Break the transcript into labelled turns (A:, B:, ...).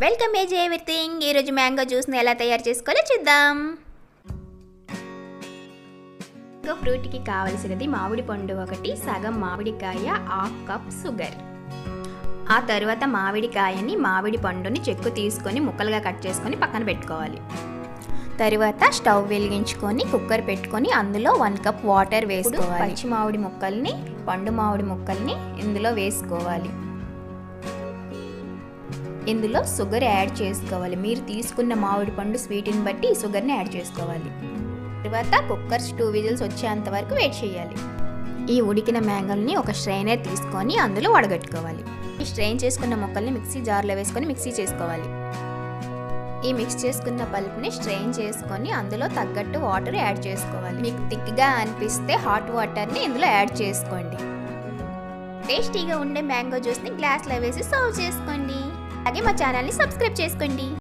A: Welcome age everything. ఈరోజు mango జ్యూస్ని ఎలా తయారు చేసుకోవాలో చూద్దాం. మ్యాంగో ఫ్రూట్కి కావలసినది మామిడి పండు ఒకటి, సగం మామిడికాయ, హాఫ్ కప్ షుగర్. ఆ తర్వాత మామిడికాయని మామిడి పండుని చెక్కు తీసుకొని ముక్కలుగా కట్ చేసుకొని పక్కన పెట్టుకోవాలి. తరువాత స్టవ్ వెలిగించుకొని కుక్కర్ పెట్టుకొని అందులో 1 కప్ వాటర్ వేసుకోవాలి. పచ్చి మామిడి ముక్కల్ని, పండు మామిడి ముక్కల్ని ఇందులో వేసుకోవాలి. ఇందులో షుగర్ యాడ్ చేసుకోవాలి. మీరు తీసుకున్న మామిడి పండు స్వీట్ని బట్టి ఈ షుగర్ని యాడ్ చేసుకోవాలి. తర్వాత కుక్కర్ 2 విజిల్స్ వచ్చేంత వరకు వెయిట్ చేయాలి. ఈ ఉడికిన మ్యాంగోల్ని ఒక స్ట్రైనర్ తీసుకొని అందులో వడగట్టుకోవాలి. ఈ స్ట్రెయిన్ చేసుకున్న ముక్కల్ని మిక్సీ జార్లో వేసుకొని మిక్సీ చేసుకోవాలి. ఈ మిక్స్ చేసుకున్న పల్ప్ని స్ట్రెయిన్ చేసుకొని అందులో తగ్గట్టు వాటర్ యాడ్ చేసుకోవాలి. మీకు థిక్గా అనిపిస్తే హాట్ వాటర్ని ఇందులో యాడ్ చేసుకోండి. టేస్టీగా ఉండే మ్యాంగో జ్యూస్ని గ్లాస్లో వేసి సర్వ్ చేసుకోండి. అలాగే మా ఛానల్ని సబ్స్క్రైబ్ చేసుకోండి.